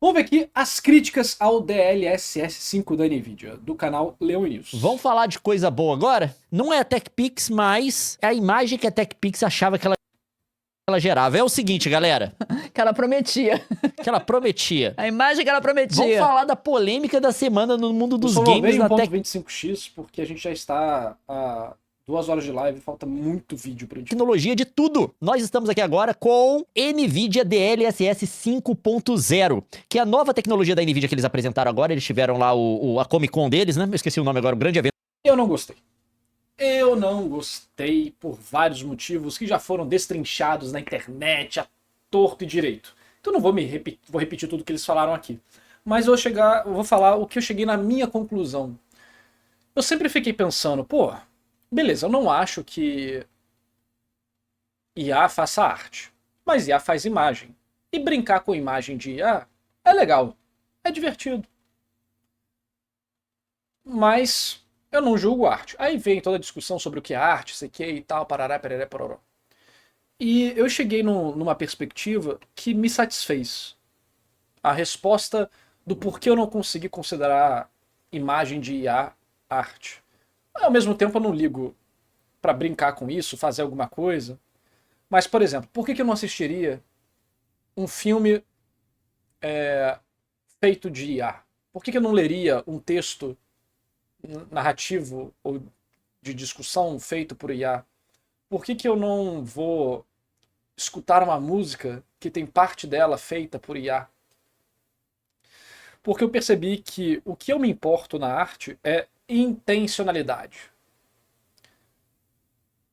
Vamos ver aqui as críticas ao DLSS 5 da NVIDIA, do canal Leon News. Vamos falar de coisa boa agora? Não é a TechPix, mas é a imagem que a TechPix achava que ela gerava. É o seguinte, galera. Que ela prometia. Que ela prometia. A imagem que ela prometia. Vamos falar da polêmica da semana no mundo dos Eu games só na Tech... 1.25x porque a gente já está a 2 horas de live, falta muito vídeo pra gente. Tecnologia de tudo. Nós estamos aqui agora com NVIDIA DLSS 5.0, que é a nova tecnologia da NVIDIA que eles apresentaram agora. Eles tiveram lá a Comic Con deles, né? Eu esqueci o nome agora, o grande evento. Eu não gostei. Eu não gostei por vários motivos que já foram destrinchados na internet, a torto e direito. Então não vou vou repetir tudo que eles falaram aqui. Mas eu vou falar o que eu cheguei na minha conclusão. Eu sempre fiquei pensando, pô, beleza, eu não acho que IA faça arte, mas IA faz imagem. E brincar com imagem de IA é legal, é divertido. Mas eu não julgo arte. Aí vem toda a discussão sobre o que é arte, sei que e tal, parará, pereré, pororó. E eu cheguei numa perspectiva que me satisfez. A resposta do porquê eu não consegui considerar imagem de IA arte. Ao mesmo tempo eu não ligo pra brincar com isso, fazer alguma coisa. Mas, por exemplo, por que eu não assistiria um filme feito de IA? Por que eu não leria um texto narrativo ou de discussão feito por IA? Por que eu não vou escutar uma música que tem parte dela feita por IA? Porque eu percebi que o que eu me importo na arte é intencionalidade.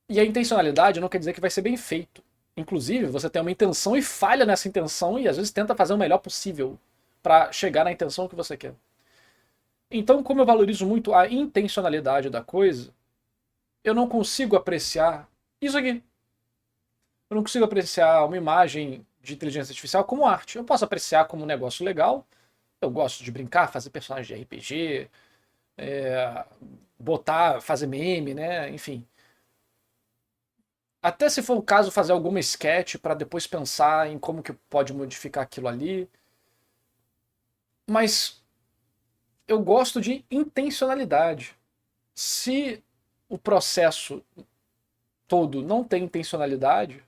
E a intencionalidade não quer dizer que vai ser bem feito. Inclusive, você tem uma intenção e falha nessa intenção e às vezes tenta fazer o melhor possível para chegar na intenção que você quer. Então, como eu valorizo muito a intencionalidade da coisa, eu não consigo apreciar isso aqui. Eu não consigo apreciar uma imagem de inteligência artificial como arte. Eu posso apreciar como um negócio legal. Eu gosto de brincar, fazer personagem de RPG, fazer meme, né? Enfim. Até se for o caso, fazer alguma sketch para depois pensar em como que pode modificar aquilo ali. Mas eu gosto de intencionalidade. Se o processo todo não tem intencionalidade,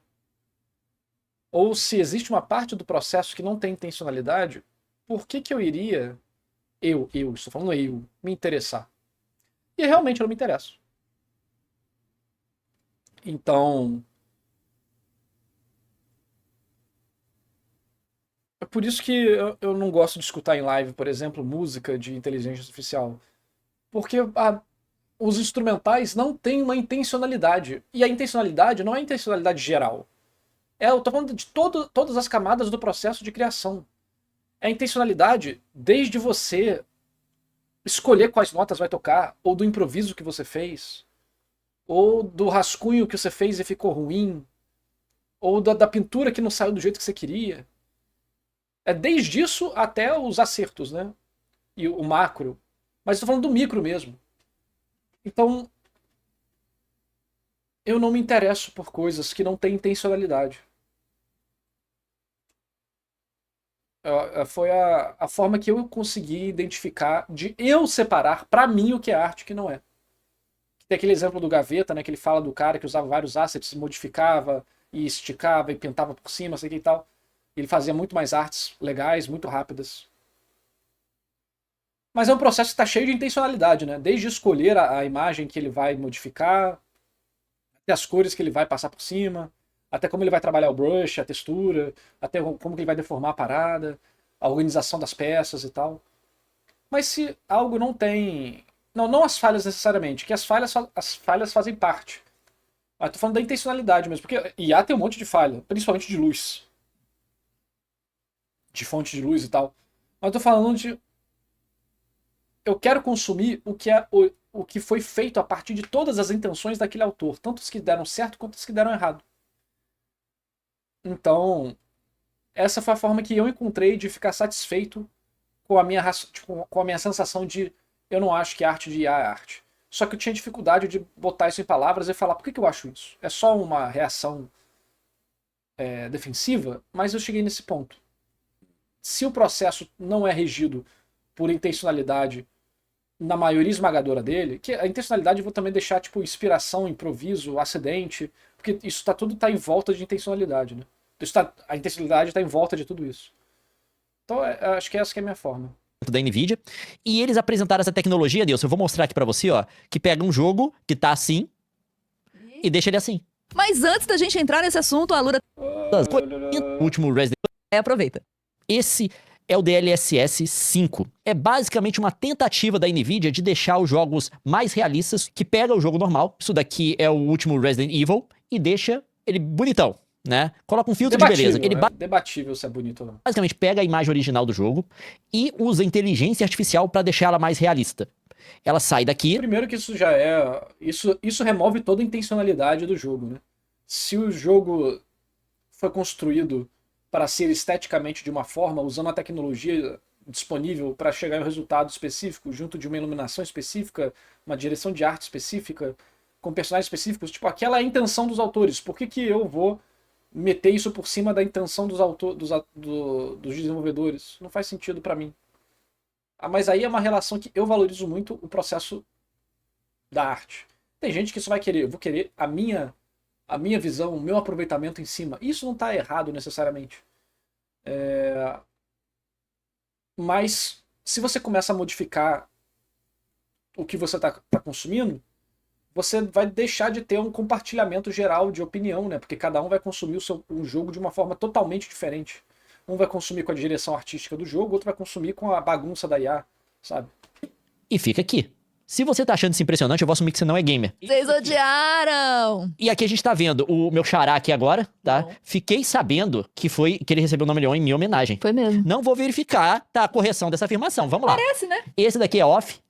ou se existe uma parte do processo que não tem intencionalidade, por que eu iria, estou falando me interessar? E realmente eu não me interesso. Então, é por isso que eu não gosto de escutar em live, por exemplo, música de inteligência artificial. Porque os instrumentais não têm uma intencionalidade. E a intencionalidade não é a intencionalidade geral. Eu tô falando de todas as camadas do processo de criação. É a intencionalidade desde você escolher quais notas vai tocar, ou do improviso que você fez, ou do rascunho que você fez e ficou ruim, ou da pintura que não saiu do jeito que você queria. É desde isso até os acertos, né? E o macro. Mas estou falando do micro mesmo. Então, eu não me interesso por coisas que não têm intencionalidade. Foi a forma que eu consegui identificar, de eu separar pra mim o que é arte e o que não é. Tem aquele exemplo do Gaveta, né, que ele fala do cara que usava vários assets, modificava e esticava e pintava por cima, sei que e tal. Ele fazia muito mais artes legais, muito rápidas. Mas é um processo que está cheio de intencionalidade, né? Desde escolher a imagem que ele vai modificar, até as cores que ele vai passar por cima, até como ele vai trabalhar o brush, a textura, até como ele vai deformar a parada, a organização das peças e tal. Mas se algo não tem... Não as falhas necessariamente, que as falhas fazem parte. Mas tô falando da intencionalidade mesmo, porque IA tem um monte de falha, principalmente de luz. De fonte de luz e tal. Mas eu tô falando de... Eu quero consumir o que foi feito a partir de todas as intenções daquele autor, tanto os que deram certo quanto os que deram errado. Então, essa foi a forma que eu encontrei de ficar satisfeito com com a minha sensação de eu não acho que arte de IA é arte. Só que eu tinha dificuldade de botar isso em palavras e falar por que eu acho isso. É só uma reação defensiva, mas eu cheguei nesse ponto. se o processo não é regido por intencionalidade na maioria esmagadora dele, que a intencionalidade eu vou também deixar tipo inspiração, improviso, acidente, porque isso tudo tá em volta de intencionalidade, né? A intencionalidade está em volta de tudo isso. Então, acho que essa que é a minha forma. Da NVIDIA, e eles apresentaram essa tecnologia, Deus, eu vou mostrar aqui pra você, ó, que pega um jogo que tá assim e deixa ele assim. Mas antes da gente entrar nesse assunto, a Lura O último Resident aproveita. Esse é o DLSS 5. É basicamente uma tentativa da NVIDIA de deixar os jogos mais realistas, que pega o jogo normal, isso daqui é o último Resident Evil, e deixa ele bonitão, né? Coloca um filtro de beleza. Ele debatível se é bonito ou não. basicamente pega a imagem original do jogo e usa inteligência artificial para deixar ela mais realista. Ela sai daqui. Primeiro que isso já é... Isso remove toda a intencionalidade do jogo, né? Se o jogo foi construído para ser esteticamente de uma forma, usando a tecnologia disponível para chegar em um resultado específico, junto de uma iluminação específica, uma direção de arte específica, com personagens específicos, tipo, aquela é a intenção dos autores. Por que eu vou meter isso por cima da intenção dos desenvolvedores? Não faz sentido para mim. Mas aí é uma relação que eu valorizo muito o processo da arte. Tem gente que só vai querer, eu vou querer a minha visão, o meu aproveitamento em cima. Isso não está errado necessariamente. Mas se você começa a modificar o que você está consumindo, você vai deixar de ter um compartilhamento geral de opinião, né? Porque cada um vai consumir o jogo de uma forma totalmente diferente. Um vai consumir com a direção artística do jogo, outro vai consumir com a bagunça da IA, sabe? E fica aqui. Se você tá achando isso impressionante, eu vou assumir que você não é gamer. Vocês odiaram! E aqui a gente tá vendo o meu xará aqui agora, tá? Não. Fiquei sabendo que ele recebeu o nome Leon em minha homenagem. Foi mesmo. Não vou verificar, tá, a correção dessa afirmação. Vamos lá. Parece, né? Esse daqui é off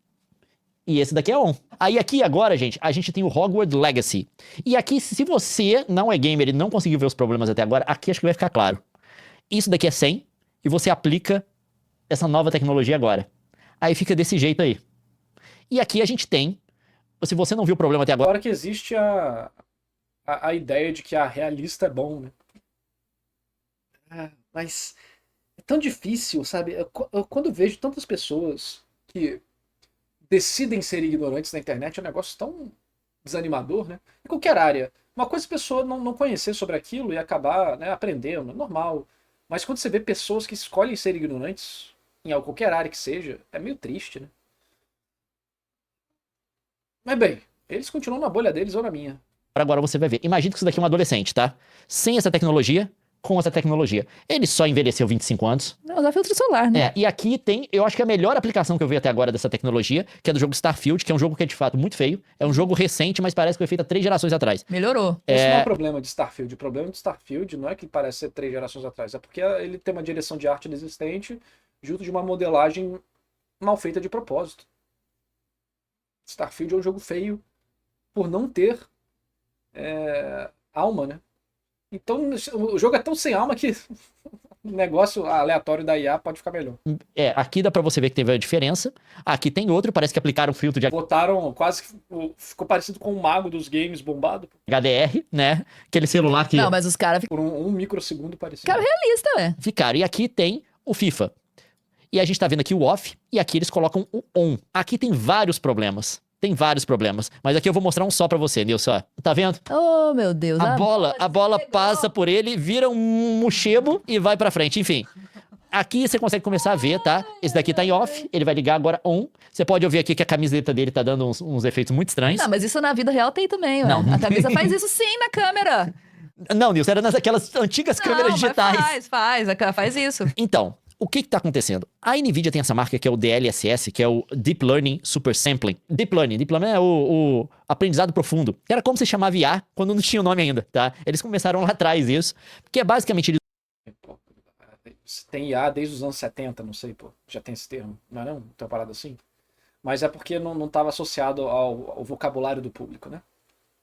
e esse daqui é on. Aí aqui agora, gente, a gente tem o Hogwarts Legacy. E aqui, se você não é gamer e não conseguiu ver os problemas até agora, aqui acho que vai ficar claro. Isso daqui é 100 e você aplica essa nova tecnologia agora. Aí fica desse jeito aí. E aqui a gente tem, se você não viu o problema até agora... Agora que existe a ideia de que a realista é bom, né? Mas é tão difícil, sabe? Quando vejo tantas pessoas que decidem ser ignorantes na internet, é um negócio tão desanimador, né? Em qualquer área. Uma coisa é a pessoa não conhecer sobre aquilo e acabar, né, aprendendo, é normal. Mas quando você vê pessoas que escolhem ser ignorantes, em qualquer área que seja, é meio triste, né? Mas bem, eles continuam na bolha deles ou na minha. Agora você vai ver. Imagina que isso daqui é um adolescente, tá? Sem essa tecnologia, com essa tecnologia. Ele só envelheceu 25 anos. Não, usar filtro solar, né? E aqui tem, eu acho que a melhor aplicação que eu vi até agora dessa tecnologia, que é do jogo Starfield, que é um jogo que é de fato muito feio. É um jogo recente, mas parece que foi feito há 3 gerações atrás. Melhorou. Esse não é o problema de Starfield. O problema de Starfield não é que ele parece ser 3 gerações atrás. É porque ele tem uma direção de arte inexistente junto de uma modelagem mal feita de propósito. Starfield é um jogo feio por não ter alma, né? Então o jogo é tão sem alma que o negócio aleatório da IA pode ficar melhor. Aqui dá pra você ver que teve a diferença. Aqui tem outro, parece que aplicaram filtro de Botaram ficou parecido com o mago dos games bombado. HDR, né? Aquele celular que Não, mas os caras Por um microsegundo parecido. ficaram realistas, ué. ficaram. E aqui tem o FIFA. E a gente tá vendo aqui o off, e aqui eles colocam o on. Aqui tem vários problemas. Tem vários problemas. Mas aqui eu vou mostrar um só pra você, Nilson. Tá vendo? Oh, meu Deus. A bola passa por ele, vira um mochebo e vai pra frente. Enfim. Aqui você consegue começar a ver, tá? Esse daqui tá em off, ele vai ligar agora on. Você pode ouvir aqui que a camiseta dele tá dando uns efeitos muito estranhos. Não, mas isso na vida real tem também, ué. Não. A camisa faz isso sim na câmera. Não, Nilson, era naquelas antigas câmeras Não, mas digitais. faz isso. Então, o que tá acontecendo? A NVIDIA tem essa marca que é o DLSS, que é o Deep Learning Super Sampling. Deep Learning é o aprendizado profundo. Era como se chamava IA quando não tinha o nome ainda, tá? Eles começaram lá atrás isso, que é basicamente... Tem IA desde os anos 70, não sei, pô. Já tem esse termo. Não é não? Tem uma parada assim? Mas é porque não estava associado ao vocabulário do público, né?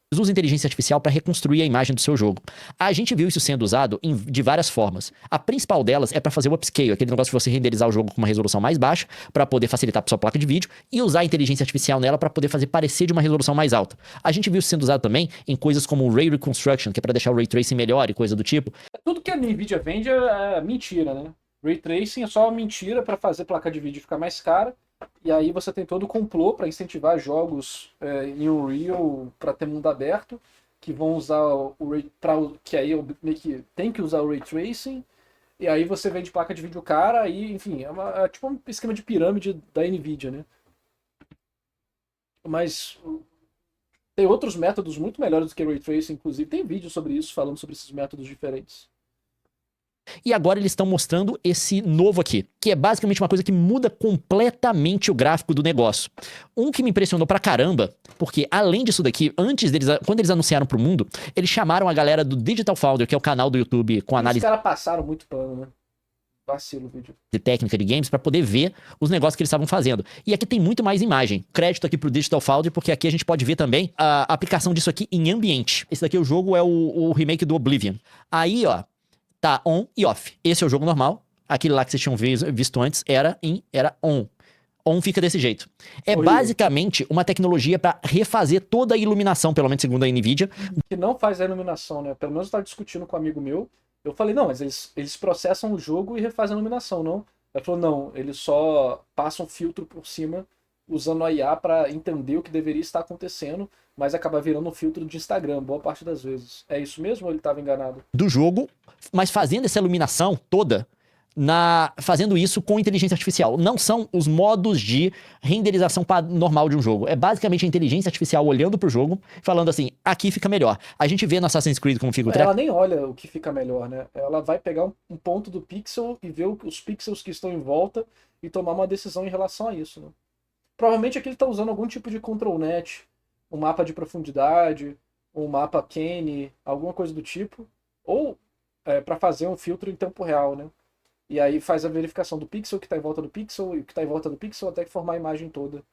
Eles usam inteligência artificial para reconstruir a imagem do seu jogo. A gente viu isso sendo usado de várias formas. A principal delas é para fazer o upscale, aquele negócio de você renderizar o jogo com uma resolução mais baixa, para poder facilitar para sua placa de vídeo, e usar a inteligência artificial nela para poder fazer parecer de uma resolução mais alta. A gente viu isso sendo usado também em coisas como o Ray Reconstruction, que é para deixar o Ray Tracing melhor e coisa do tipo. Tudo que a NVIDIA vende é mentira, né? Ray Tracing é só uma mentira para fazer placa de vídeo ficar mais cara, e aí você tem todo o complô para incentivar jogos em Unreal para ter mundo aberto, que vão usar que aí meio que tem que usar o Ray Tracing, e aí você vende placa de vídeo cara, e enfim, é tipo um esquema de pirâmide da Nvidia, né? Mas tem outros métodos muito melhores do que Ray Tracing, inclusive tem vídeo sobre isso, falando sobre esses métodos diferentes. E agora eles estão mostrando esse novo aqui, que é basicamente uma coisa que muda completamente o gráfico do negócio. Um que me impressionou pra caramba, porque além disso daqui, quando eles anunciaram pro mundo, eles chamaram a galera do Digital Foundry, que é o canal do YouTube com análise Os caras passaram muito pano, né? Vacilo o vídeo. técnica de games pra poder ver os negócios que eles estavam fazendo. E aqui tem muito mais imagem. Crédito aqui pro Digital Foundry, porque aqui a gente pode ver também a aplicação disso aqui em ambiente. Esse daqui, o jogo é o remake do Oblivion. Aí, ó, tá on e off. Esse é o jogo normal. Aquele lá que vocês tinham visto antes era on. On fica desse jeito. É Horrível. basicamente uma tecnologia pra refazer toda a iluminação, pelo menos segundo a Nvidia. Que não faz a iluminação, né? Pelo menos eu tava discutindo com um amigo meu. Eu falei, não, mas eles processam o jogo e refazem a iluminação, não? Ele falou, não, eles só passam filtro por cima usando a IA para entender o que deveria estar acontecendo, mas acaba virando um filtro de Instagram, boa parte das vezes. É isso mesmo ou ele estava enganado? Do jogo, mas fazendo essa iluminação toda, fazendo isso com inteligência artificial. Não são os modos de renderização normal de um jogo. É basicamente a inteligência artificial olhando pro jogo, falando assim, aqui fica melhor. A gente vê no Assassin's Creed como fica o Ela nem olha o que fica melhor, né? Ela vai pegar um ponto do pixel e ver os pixels que estão em volta e tomar uma decisão em relação a isso, né? Provavelmente aqui ele está usando algum tipo de control net, um mapa de profundidade, um mapa Kenny, alguma coisa do tipo, ou para fazer um filtro em tempo real, né? E aí faz a verificação do pixel que está em volta do pixel e o que está em volta do pixel até que formar a imagem toda.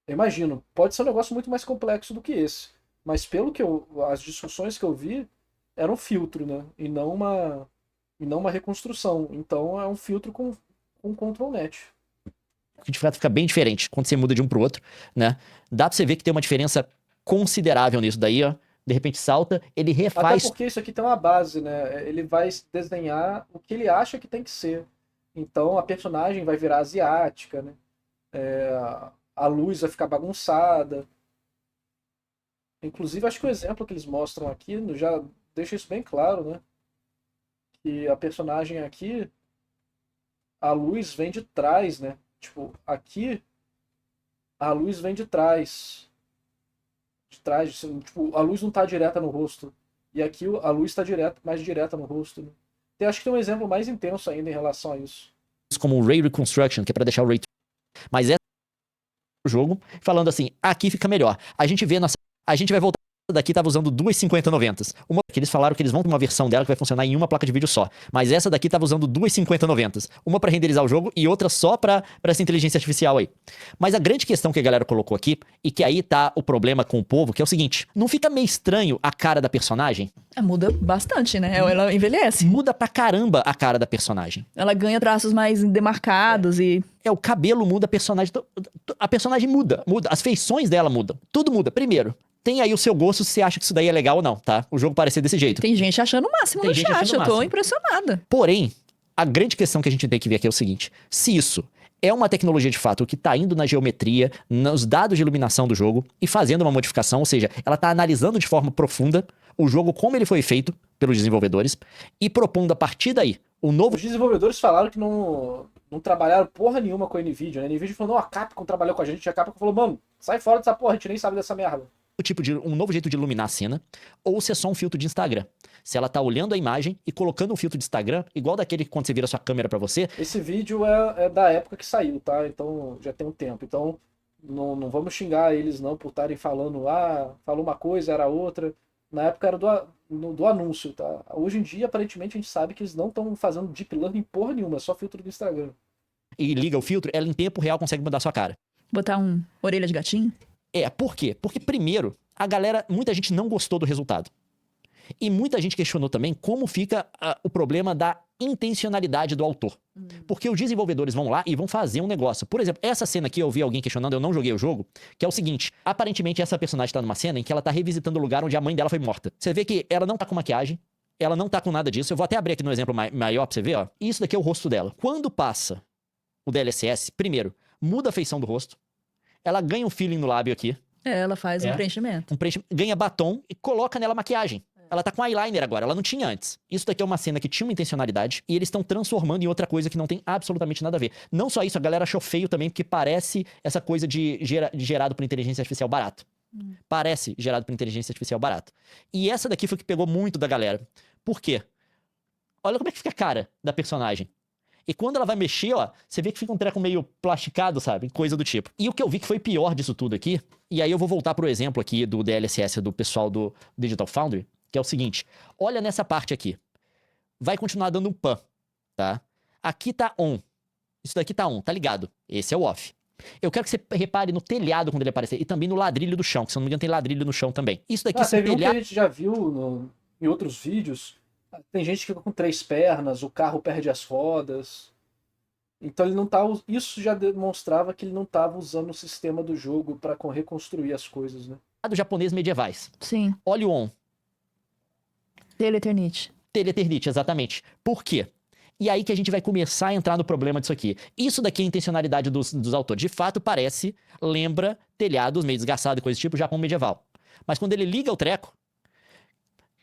Eu imagino, pode ser um negócio muito mais complexo do que esse, mas pelo que as discussões que eu vi, era um filtro, né? E não uma reconstrução. Então é um filtro com control net. que de fato fica bem diferente quando você muda de um pro outro, né? Dá pra você ver que tem uma diferença considerável nisso daí, ó. De repente salta, ele Até refaz. porque isso aqui tem uma base, né? Ele vai desenhar o que ele acha que tem que ser. Então a personagem vai virar asiática, né? A luz vai ficar bagunçada. Inclusive, acho que o exemplo que eles mostram aqui já deixa isso bem claro, né? Que a personagem aqui, a luz vem de trás, né? Tipo, aqui, a luz vem de trás. De trás, tipo, a luz não tá direta no rosto. E aqui a luz tá mais direta no rosto, né? Eu acho que tem um exemplo mais intenso ainda em relação a isso. Como o Ray Reconstruction, que é pra deixar o Ray. Mas é o jogo falando assim, aqui fica melhor. A gente vai voltar daqui, tava usando duas 5090s. Uma que eles falaram que eles vão ter uma versão dela que vai funcionar em uma placa de vídeo só. Mas essa daqui tava usando duas 5090s. Uma pra renderizar o jogo e outra só pra essa inteligência artificial aí. Mas a grande questão que a galera colocou aqui, e que aí tá o problema com o povo, que é o seguinte, não fica meio estranho a cara da personagem? Muda bastante, né? Ela envelhece. Muda pra caramba a cara da personagem. Ela ganha traços mais demarcados e... O cabelo muda, a personagem muda, as feições dela mudam. Tudo muda. Primeiro, tem aí o seu gosto se você acha que isso daí é legal ou não, tá? O jogo parecer desse jeito. Tem gente achando o máximo Tem no gente chat, achando o eu tô máximo. impressionada. Porém, a grande questão que a gente tem que ver aqui é o seguinte: se isso é uma tecnologia de fato que tá indo na geometria, nos dados de iluminação do jogo e fazendo uma modificação, ou seja, ela tá analisando de forma profunda o jogo como ele foi feito pelos desenvolvedores e propondo a partir daí o novo. Os desenvolvedores falaram que não trabalharam porra nenhuma com a Nvidia, né? A Nvidia falou, não, a Capcom trabalhou com a gente. A Capcom falou, mano, sai fora dessa porra, a gente nem sabe dessa merda. Um novo jeito de iluminar a cena, ou se é só um filtro de Instagram. Se ela tá olhando a imagem e colocando um filtro de Instagram, igual daquele que quando você vira sua câmera pra você. Esse vídeo é da época que saiu, tá? Então já tem um tempo. Então não vamos xingar eles não por estarem falando, falou uma coisa, era outra. Na época era do anúncio, tá? Hoje em dia, aparentemente, a gente sabe que eles não estão fazendo deep learning porra nenhuma, é só filtro do Instagram. E liga o filtro, ela em tempo real consegue mudar a sua cara. Botar orelha de gatinho? Por quê? Porque primeiro, muita gente não gostou do resultado. E muita gente questionou também como fica o problema da intencionalidade do autor. Porque os desenvolvedores vão lá e vão fazer um negócio. Por exemplo, essa cena aqui eu vi alguém questionando, eu não joguei o jogo, que é o seguinte, aparentemente essa personagem tá numa cena em que ela tá revisitando o lugar onde a mãe dela foi morta. Você vê que ela não tá com maquiagem, ela não tá com nada disso. Eu vou até abrir aqui no exemplo maior pra você ver, ó. Isso daqui é o rosto dela. Quando passa o DLSS, primeiro, muda a feição do rosto. Ela ganha um feeling no lábio aqui. Ela faz um preenchimento. Ganha batom e coloca nela maquiagem. Ela tá com eyeliner agora, ela não tinha antes. Isso daqui é uma cena que tinha uma intencionalidade e eles estão transformando em outra coisa que não tem absolutamente nada a ver. Não só isso, a galera achou feio também, porque parece essa coisa de gerado por inteligência artificial barato. Parece gerado por inteligência artificial barato. E essa daqui foi o que pegou muito da galera. Por quê? Olha como é que fica a cara da personagem. E quando ela vai mexer, ó, você vê que fica um treco meio plasticado, sabe? Coisa do tipo. E o que eu vi que foi pior disso tudo aqui, e aí eu vou voltar pro exemplo aqui do DLSS do pessoal do Digital Foundry, que é o seguinte. Olha nessa parte aqui. Vai continuar dando um pan, tá? Aqui tá on. Isso daqui tá on, tá ligado? Esse é o off. Eu quero que você repare no telhado quando ele aparecer. E também no ladrilho do chão, que se eu não me engano tem ladrilho no chão também. Isso daqui, esse teve um que telhado... a gente já viu em outros vídeos. Tem gente que fica com 3 pernas, o carro perde as rodas. Então ele não tá. Isso já demonstrava que ele não estava usando o sistema do jogo para reconstruir as coisas, né? japonês medievais. Sim. Olha o on. Teleternite. Teleternite, exatamente. Por quê? E aí que a gente vai começar a entrar no problema disso aqui. Isso daqui é a intencionalidade dos autores. De fato, lembra telhados meio desgastados e coisa do tipo Japão medieval. Mas quando ele liga o treco,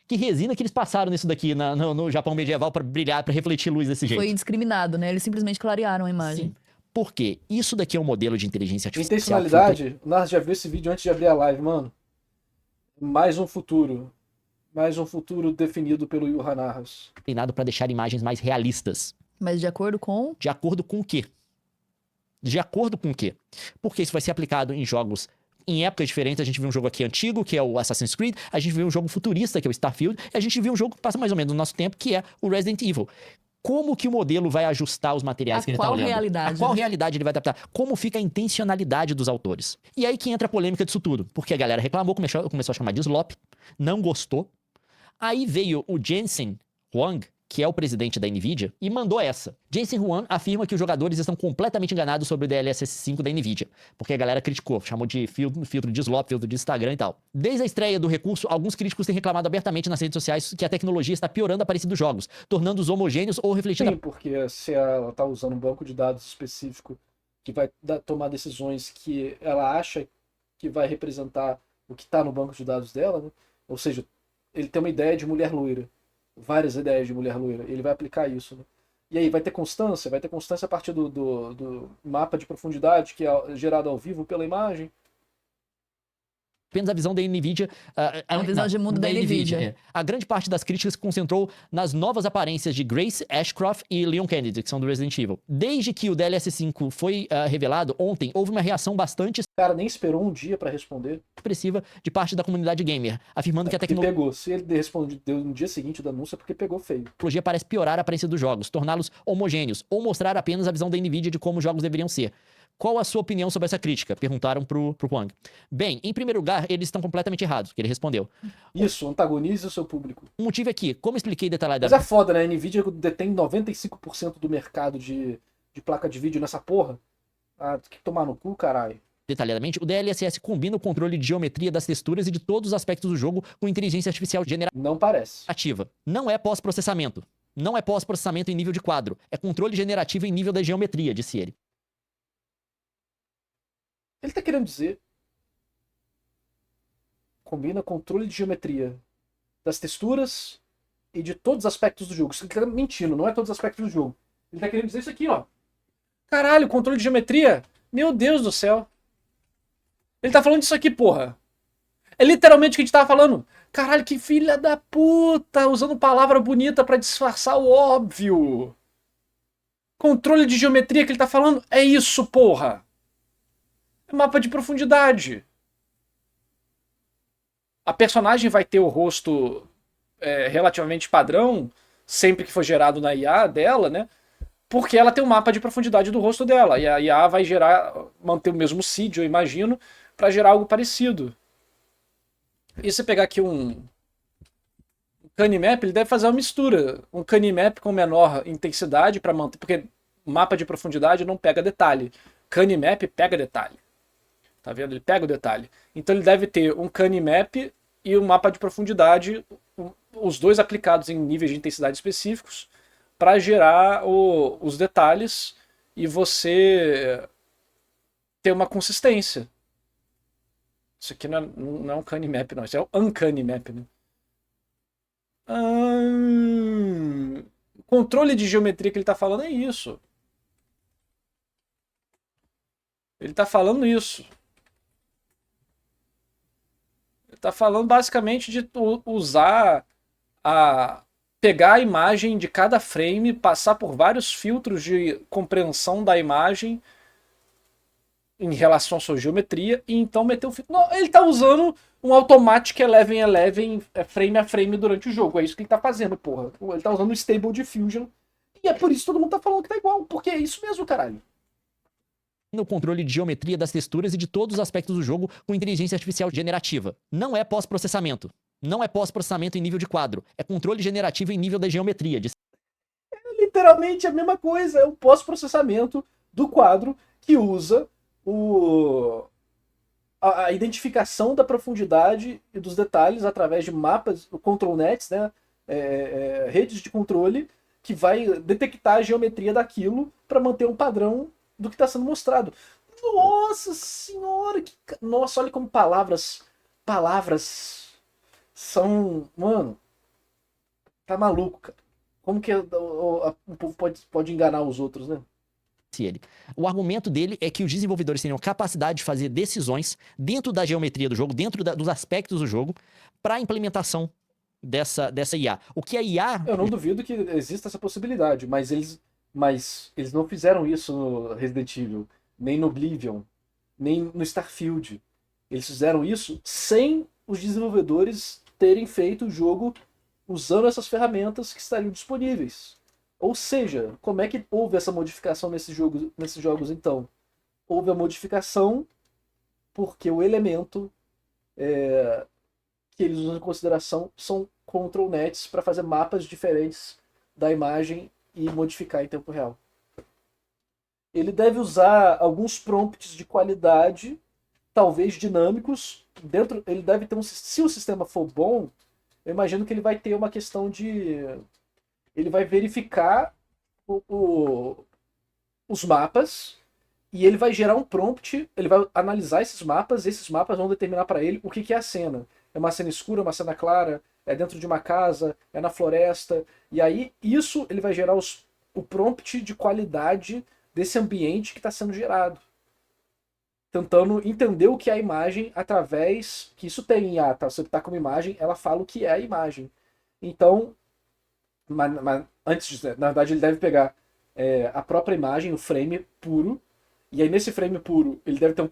que resina que eles passaram nisso daqui no Japão medieval pra brilhar, pra refletir luz desse jeito? Foi indiscriminado, né? Eles simplesmente clarearam a imagem. Sim. Por quê? Isso daqui é um modelo de inteligência artificial. Intencionalidade, nós já viu esse vídeo antes de abrir a live, mano. Mais um futuro definido pelo Yu Hanahas. Treinado para deixar imagens mais realistas. Mas de acordo com? De acordo com o quê? De acordo com o quê? Porque isso vai ser aplicado em jogos em épocas diferentes. A gente viu um jogo aqui antigo, que é o Assassin's Creed. A gente viu um jogo futurista, que é o Starfield. E a gente viu um jogo que passa mais ou menos no nosso tempo, que é o Resident Evil. Como que o modelo vai ajustar os materiais que ele está olhando? Realidade, a qual realidade ele vai adaptar? Como fica a intencionalidade dos autores? E aí que entra a polêmica disso tudo. Porque a galera reclamou, começou a chamar de slop, não gostou. Aí veio o Jensen Huang, que é o presidente da NVIDIA, e mandou essa. Jensen Huang afirma que os jogadores estão completamente enganados sobre o DLSS 5 da NVIDIA, porque a galera criticou, chamou de filtro de slop, filtro de Instagram e tal. Desde a estreia do recurso, alguns críticos têm reclamado abertamente nas redes sociais que a tecnologia está piorando a aparência dos jogos, tornando-os homogêneos ou refletindo... Sim, porque se ela está usando um banco de dados específico que vai tomar decisões que ela acha que vai representar o que está no banco de dados dela, né? Ou seja, ele tem uma ideia de mulher loira, várias ideias de mulher loira, ele vai aplicar isso, né? E aí vai ter constância a partir do mapa de profundidade que é gerado ao vivo pela imagem. Apenas a visão da NVIDIA... a visão de mundo da NVIDIA. É. A grande parte das críticas se concentrou nas novas aparências de Grace Ashcroft e Leon Kennedy, que são do Resident Evil. Desde que o DLSS 5 foi revelado ontem, houve uma reação bastante... O cara nem esperou um dia para responder. ...expressiva de parte da comunidade gamer, afirmando que a tecnologia... Pegou. Se ele respondeu no dia seguinte do anúncio, é porque pegou feio. A tecnologia parece piorar a aparência dos jogos, torná-los homogêneos, ou mostrar apenas a visão da NVIDIA de como os jogos deveriam ser. Qual a sua opinião sobre essa crítica? Perguntaram pro Huang. Bem, em primeiro lugar, eles estão completamente errados, que ele respondeu. Isso, antagonize o seu público. O motivo é que, como expliquei detalhadamente... Mas é foda, né? A NVIDIA detém 95% do mercado de placa de vídeo nessa porra. Ah, tem que tomar no cu, caralho. Detalhadamente, o DLSS combina o controle de geometria das texturas e de todos os aspectos do jogo com inteligência artificial generativa. Não parece. Não é pós-processamento. Não é pós-processamento em nível de quadro. É controle generativo em nível da geometria, disse ele. Ele tá querendo dizer... Combina controle de geometria das texturas e de todos os aspectos do jogo. Isso ele tá mentindo, não é todos os aspectos do jogo. Ele tá querendo dizer isso aqui, ó. Caralho, controle de geometria? Meu Deus do céu. Ele tá falando disso aqui, porra. É literalmente o que a gente tava falando. Caralho, que filha da puta, usando palavra bonita pra disfarçar o óbvio. Controle de geometria que ele tá falando é isso, porra. É mapa de profundidade. A personagem vai ter o rosto relativamente padrão, sempre que for gerado na IA dela, né? Porque ela tem um mapa de profundidade do rosto dela. E a IA vai manter o mesmo seed, eu imagino, para gerar algo parecido. E se você pegar aqui um Canimap, ele deve fazer uma mistura. Um Canimap com menor intensidade para manter, porque mapa de profundidade não pega detalhe. Canimap pega detalhe. Tá vendo? Ele pega o detalhe. Então ele deve ter um Canimap e um mapa de profundidade os dois aplicados em níveis de intensidade específicos para gerar os detalhes e você ter uma consistência. Isso aqui não é um Uncanny Map, não. Isso é um Uncanny Map, né? Controle de geometria que ele está falando é isso. Ele está falando isso. Ele está falando basicamente de usar pegar a imagem de cada frame, passar por vários filtros de compreensão da imagem em relação à sua geometria e então meter um filtro. Não, ele está usando um Automatic 1111 frame a frame durante o jogo. É isso que ele está fazendo, porra. Ele está usando o Stable Diffusion e é por isso que todo mundo está falando que tá igual, porque é isso mesmo, caralho. No controle de geometria das texturas e de todos os aspectos do jogo com inteligência artificial generativa. Não é pós-processamento. Não é pós-processamento em nível de quadro. É controle generativo em nível da geometria. É literalmente a mesma coisa. É o pós-processamento do quadro que usa a identificação da profundidade e dos detalhes através de mapas, control nets, né? Redes de controle, que vai detectar a geometria daquilo para manter um padrão do que está sendo mostrado. Nossa senhora! Nossa, olha como palavras são... Mano, tá maluco, cara. Como que o povo pode enganar os outros, né? O argumento dele é que os desenvolvedores teriam capacidade de fazer decisões dentro da geometria do jogo, dentro dos aspectos do jogo, para a implementação dessa IA. O que a IA... Eu não duvido que exista essa possibilidade, mas eles não fizeram isso no Resident Evil, nem no Oblivion, nem no Starfield. Eles fizeram isso sem os desenvolvedores terem feito o jogo usando essas ferramentas que estariam disponíveis. Ou seja, como é que houve essa modificação nesses jogos então? Houve a modificação porque o elemento que eles usam em consideração são control nets para fazer mapas diferentes da imagem e modificar em tempo real. Ele deve usar alguns prompts de qualidade, talvez dinâmicos. Ele deve ter se o sistema for bom, eu imagino que ele vai ter uma questão de... Ele vai verificar os mapas e ele vai gerar um prompt, ele vai analisar esses mapas vão determinar para ele o que é a cena. É uma cena escura, uma cena clara, é dentro de uma casa, é na floresta. E aí, isso ele vai gerar o prompt de qualidade desse ambiente que está sendo gerado. Tentando entender o que é a imagem através... Que isso tem em IA, tá? Você está com uma imagem, ela fala o que é a imagem. Então, mas antes disso, na verdade, ele deve pegar a própria imagem, o frame puro. E aí, nesse frame puro, ele deve ter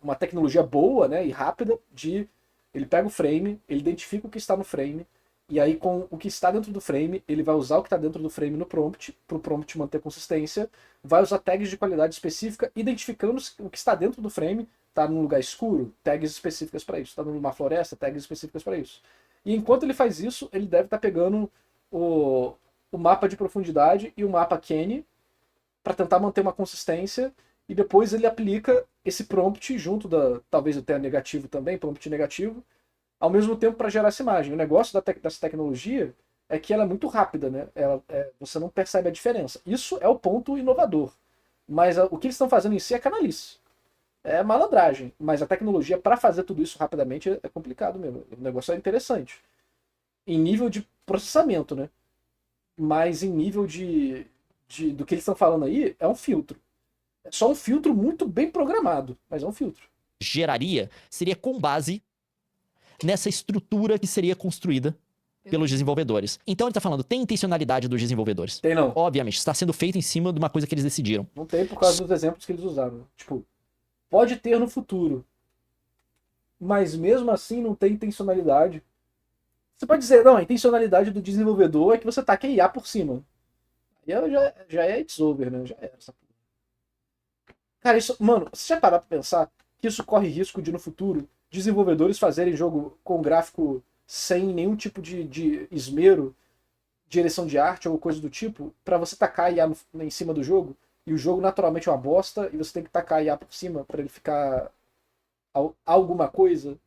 uma tecnologia boa, né, e rápida de... Ele pega o frame, ele identifica o que está no frame, e aí com o que está dentro do frame, ele vai usar o que está dentro do frame no prompt, para o prompt manter consistência, vai usar tags de qualidade específica, identificando o que está dentro do frame, está num lugar escuro, tags específicas para isso, está numa floresta, tags específicas para isso. E enquanto ele faz isso, ele deve estar pegando o mapa de profundidade e o mapa Kenny, para tentar manter uma consistência, e depois ele aplica esse prompt junto talvez eu tenha negativo também, prompt negativo, ao mesmo tempo para gerar essa imagem. O negócio dessa tecnologia é que ela é muito rápida, né? Você não percebe a diferença. Isso é o ponto inovador. Mas o que eles estão fazendo em si é canalice. É malandragem. Mas a tecnologia para fazer tudo isso rapidamente é complicado mesmo. O negócio é interessante. Em nível de processamento, né? Mas em nível do que eles estão falando aí, é um filtro. É só um filtro muito bem programado, mas é um filtro. Geraria seria com base nessa estrutura que seria construída pelos desenvolvedores. Então ele tá falando, tem intencionalidade dos desenvolvedores? Tem não. Obviamente, está sendo feito em cima de uma coisa que eles decidiram. Não tem por causa dos exemplos que eles usaram. Tipo, pode ter no futuro, mas mesmo assim não tem intencionalidade. Você pode dizer, não, a intencionalidade do desenvolvedor é que você taque a IA por cima. Aí já é it's over, né? Já é essa porra. Cara, isso, mano, você já parar pra pensar que isso corre risco de, no futuro, desenvolvedores fazerem jogo com gráfico sem nenhum tipo de esmero, direção de arte ou coisa do tipo, pra você tacar a IA em cima do jogo, e o jogo naturalmente é uma bosta, e você tem que tacar a IA por cima pra ele ficar alguma coisa?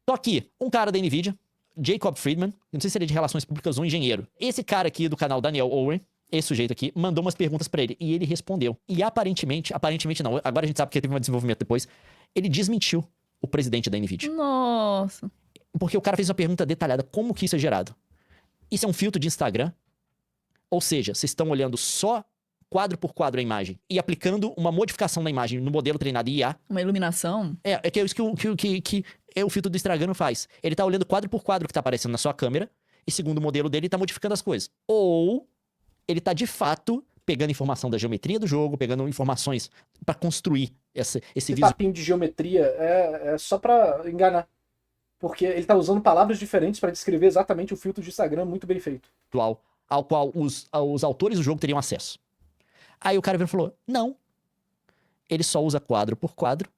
Só que um cara da NVIDIA, Jacob Friedman, não sei se ele é de relações públicas ou engenheiro. Esse cara aqui do canal Daniel Owen, esse sujeito aqui, mandou umas perguntas pra ele e ele respondeu. E aparentemente não, agora a gente sabe que teve um desenvolvimento depois, ele desmentiu o presidente da NVIDIA. Nossa. Porque o cara fez uma pergunta detalhada, como que isso é gerado? Isso é um filtro de Instagram? Ou seja, vocês estão olhando só quadro por quadro a imagem e aplicando uma modificação na imagem no modelo treinado IA. Uma iluminação. É que é isso que o filtro do Instagram faz. Ele tá olhando quadro por quadro que tá aparecendo na sua câmera e segundo o modelo dele, ele tá modificando as coisas. Ou ele tá de fato pegando informação da geometria do jogo, pegando informações pra construir esse Esse papinho de geometria é só pra enganar. Porque ele tá usando palavras diferentes pra descrever exatamente o filtro de Instagram muito bem feito. visual ao qual os autores do jogo teriam acesso. Aí o cara veio e falou, não. Ele só usa quadro por quadro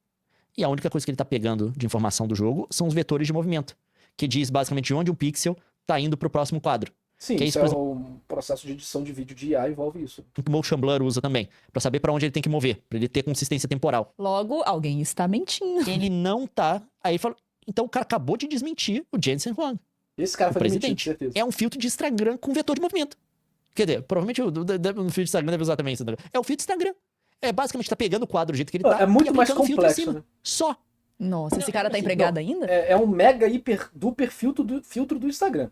e a única coisa que ele tá pegando de informação do jogo são os vetores de movimento, que diz basicamente de onde um pixel tá indo pro próximo quadro. Sim, que isso é um processo de edição de vídeo de IA, envolve isso. O Motion Blur usa também, pra saber pra onde ele tem que mover, pra ele ter consistência temporal. Logo, alguém está mentindo. Ele não tá... Aí ele falou... Então o cara acabou de desmentir o Jensen Huang. Esse cara o foi presidente. demitido, certeza. É um filtro de Instagram com vetor de movimento. Quer dizer, provavelmente o filtro de Instagram deve usar também isso. É o filtro de Instagram. É basicamente tá pegando o quadro do jeito que ele tá. É muito mais aplicando o filtro em complexo, cima. né? Só. Nossa, esse cara tá empregado ainda? É um mega hiper duper filtro do Instagram.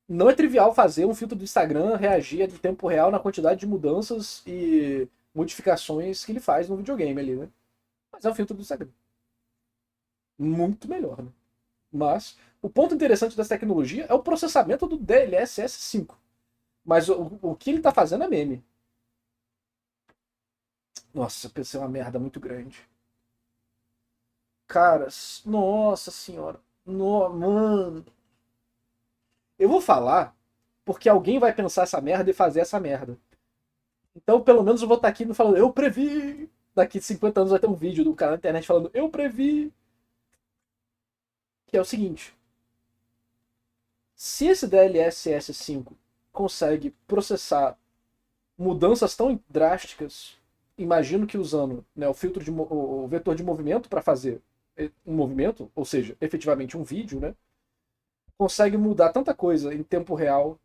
Não é trivial fazer um filtro do Instagram reagir em tempo real na quantidade de mudanças e modificações que ele faz no videogame ali, né? Mas é um filtro do Instagram. Muito melhor, né? Mas o ponto interessante dessa tecnologia é o processamento do DLSS 5. Mas o que ele tá fazendo é meme. Nossa, PC é uma merda muito grande. Caras, nossa senhora. Mano. Eu vou falar porque alguém vai pensar essa merda e fazer essa merda. Então, pelo menos eu vou estar aqui falando, eu previ. Daqui 50 anos vai ter um vídeo do canal na internet falando, eu previ. Que é o seguinte. Se esse DLSS 5 consegue processar mudanças tão drásticas, imagino que usando, né, o vetor de movimento para fazer um movimento, ou seja, efetivamente um vídeo, né, consegue mudar tanta coisa em tempo real,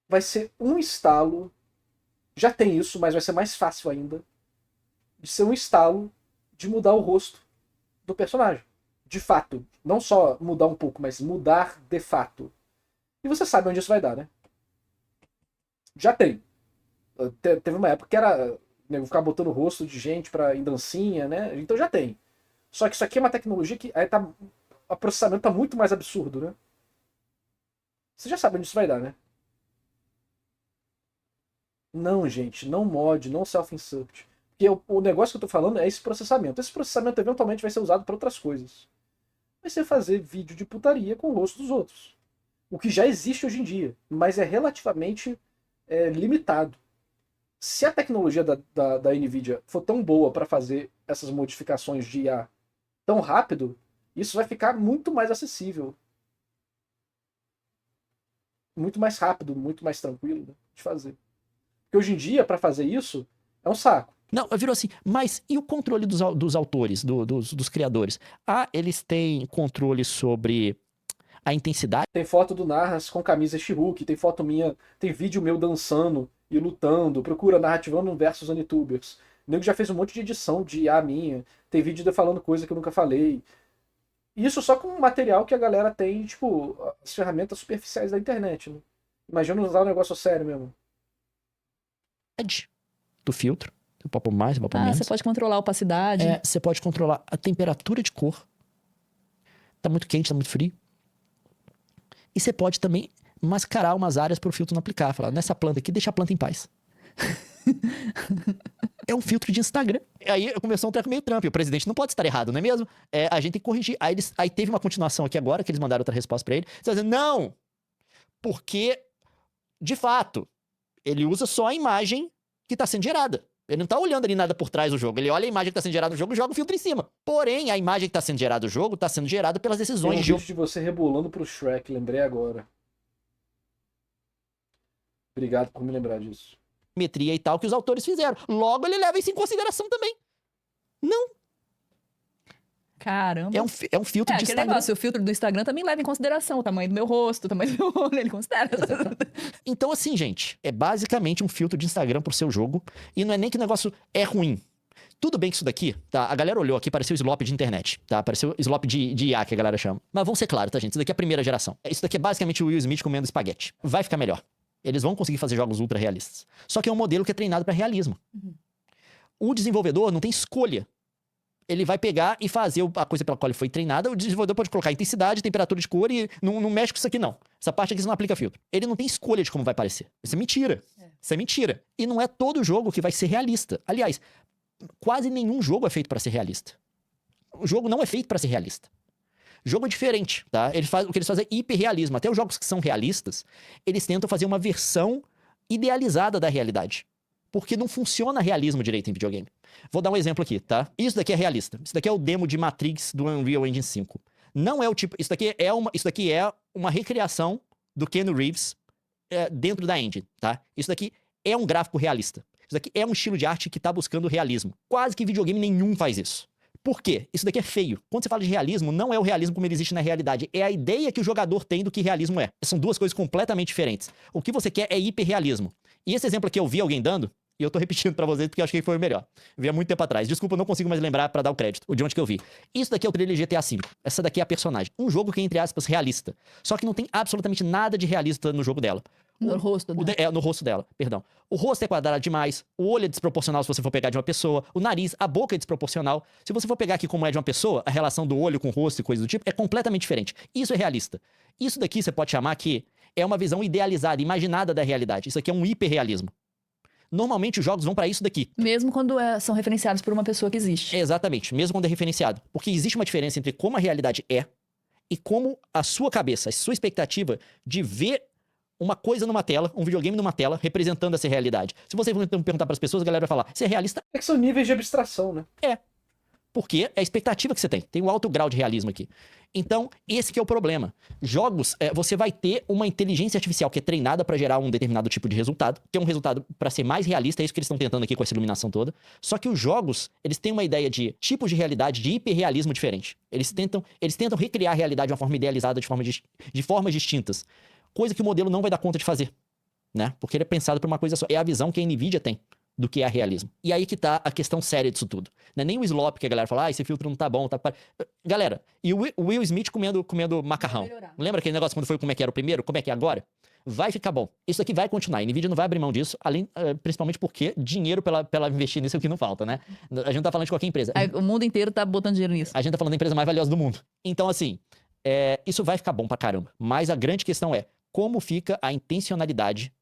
vai ser um instalo, já tem isso, mas vai ser mais fácil ainda, de ser um instalo de mudar o rosto do personagem. De fato. Não só mudar um pouco, mas mudar de fato. E você sabe onde isso vai dar, né? Já tem. Teve uma época que era ficar botando o rosto de gente em dancinha, né? Então já tem. Só que isso aqui é uma tecnologia que aí o processamento tá muito mais absurdo, né? Você já sabe onde isso vai dar, né? Não, gente. Não mod, não self-insert. Porque o negócio que eu tô falando é esse processamento. Esse processamento eventualmente vai ser usado para outras coisas. Vai ser fazer vídeo de putaria com o rosto dos outros. O que já existe hoje em dia, mas é relativamente limitado. Se a tecnologia da NVIDIA for tão boa para fazer essas modificações de IA tão rápido, isso vai ficar muito mais acessível. Muito mais rápido, muito mais tranquilo, né, de fazer. Porque hoje em dia, para fazer isso, é um saco. Não, virou assim, mas e o controle dos autores, dos criadores? Eles têm controle sobre a intensidade? Tem foto do Narras com camisa She-Hulk, tem foto minha, tem vídeo meu dançando e lutando, procura narrativando versus Anitubers. O nego já fez um monte de edição de IA minha, tem vídeo de eu falando coisa que eu nunca falei. Isso só com material que a galera tem, tipo, as ferramentas superficiais da internet, né? Imagina usar um negócio sério mesmo. Do filtro. Você pode pôr mais, você pode pôr menos. Você pode controlar a opacidade. Você pode controlar a temperatura de cor. Tá muito quente, tá muito frio. E você pode também mascarar umas áreas pro filtro não aplicar. Falar, nessa planta aqui, deixa a planta em paz. É um filtro de Instagram. Aí começou um treco meio Trump. O presidente não pode estar errado, não é mesmo? A gente tem que corrigir. Aí teve uma continuação aqui agora, que eles mandaram outra resposta pra ele. Você vai dizer, não! Porque, de fato, ele usa só a imagem que tá sendo gerada. Ele não tá olhando ali nada por trás do jogo. Ele olha a imagem que tá sendo gerada no jogo e joga o filtro em cima. Porém, a imagem que tá sendo gerada no jogo tá sendo gerada pelas decisões de... Tem um vídeo de você rebolando pro Shrek, lembrei agora. Obrigado por me lembrar disso. Metria e tal que os autores fizeram. Logo, ele leva isso em consideração também. Não. Caramba. É um filtro de aquele Instagram. negócio, o filtro do Instagram também leva em consideração o tamanho do meu rosto, o tamanho do meu olho, ele considera. Então, assim, gente, é basicamente um filtro de Instagram pro seu jogo. E não é nem que o negócio é ruim. Tudo bem que isso daqui, tá? A galera olhou aqui, pareceu slop de internet, tá? Pareceu slop de IA, que a galera chama. Mas vamos ser claros, tá, gente? Isso daqui é a primeira geração. Isso daqui é basicamente o Will Smith comendo espaguete. Vai ficar melhor. Eles vão conseguir fazer jogos ultra realistas. Só que é um modelo que é treinado pra realismo. O desenvolvedor não tem escolha. Ele vai pegar e fazer a coisa pela qual ele foi treinada. O desenvolvedor pode colocar intensidade, temperatura de cor e não mexe com isso aqui, não. Essa parte aqui você não aplica filtro. Ele não tem escolha de como vai parecer. Isso é mentira. Isso é mentira. E não é todo jogo que vai ser realista. Aliás, quase nenhum jogo é feito para ser realista. O jogo não é feito para ser realista. Jogo é diferente, tá? O que eles fazem é hiperrealismo. Até os jogos que são realistas, eles tentam fazer uma versão idealizada da realidade. Porque não funciona realismo direito em videogame. Vou dar um exemplo aqui, tá? Isso daqui é realista. Isso daqui é o demo de Matrix do Unreal Engine 5. Não é o tipo... Isso daqui é uma recriação do Keanu Reeves dentro da engine, tá? Isso daqui é um gráfico realista. Isso daqui é um estilo de arte que tá buscando realismo. Quase que videogame nenhum faz isso. Por quê? Isso daqui é feio. Quando você fala de realismo, não é o realismo como ele existe na realidade. É a ideia que o jogador tem do que realismo é. São duas coisas completamente diferentes. O que você quer é hiperrealismo. E esse exemplo aqui eu vi alguém dando, e eu tô repetindo pra vocês porque eu acho que foi o melhor. Eu vi há muito tempo atrás. Desculpa, eu não consigo mais lembrar pra dar o crédito. De onde que eu vi. Isso daqui é o trailer de GTA V. Essa daqui é a personagem. Um jogo que é, entre aspas, realista. Só que não tem absolutamente nada de realista no jogo dela. No rosto, né? No rosto dela, perdão. O rosto é quadrado demais, o olho é desproporcional se você for pegar de uma pessoa, o nariz, a boca é desproporcional. Se você for pegar aqui como é de uma pessoa, a relação do olho com o rosto e coisa do tipo é completamente diferente. Isso é realista. Isso daqui você pode chamar que é uma visão idealizada, imaginada da realidade. Isso aqui é um hiperrealismo. Normalmente os jogos vão pra isso daqui. Mesmo quando são referenciados por uma pessoa que existe. Exatamente, mesmo quando é referenciado. Porque existe uma diferença entre como a realidade é e como a sua cabeça, a sua expectativa de ver uma coisa numa tela, um videogame numa tela, representando essa realidade. Se você perguntar para as pessoas, a galera vai falar, isso é realista? É que são níveis de abstração, né? É. Porque é a expectativa que você tem. Tem um alto grau de realismo aqui. Então, esse que é o problema. Jogos, você vai ter uma inteligência artificial que é treinada para gerar um determinado tipo de resultado, que é um resultado para ser mais realista, é isso que eles estão tentando aqui com essa iluminação toda. Só que os jogos, eles têm uma ideia de tipos de realidade, de hiperrealismo diferente. Eles tentam recriar a realidade de uma forma idealizada, de formas distintas. Coisa que o modelo não vai dar conta de fazer, né? Porque ele é pensado para uma coisa só. É a visão que a NVIDIA tem do que é realismo. E aí que tá a questão séria disso tudo. Não é nem o slop que a galera fala, esse filtro não tá bom, tá... Galera, e o Will Smith comendo macarrão. Lembra aquele negócio quando foi como é que era o primeiro? Como é que é agora? Vai ficar bom. Isso aqui vai continuar. A NVIDIA não vai abrir mão disso, principalmente porque dinheiro pra ela investir nisso é o que não falta, né? A gente não tá falando de qualquer empresa. O mundo inteiro tá botando dinheiro nisso. A gente tá falando da empresa mais valiosa do mundo. Então, assim, isso vai ficar bom pra caramba. Mas a grande questão é, como fica a intencionalidade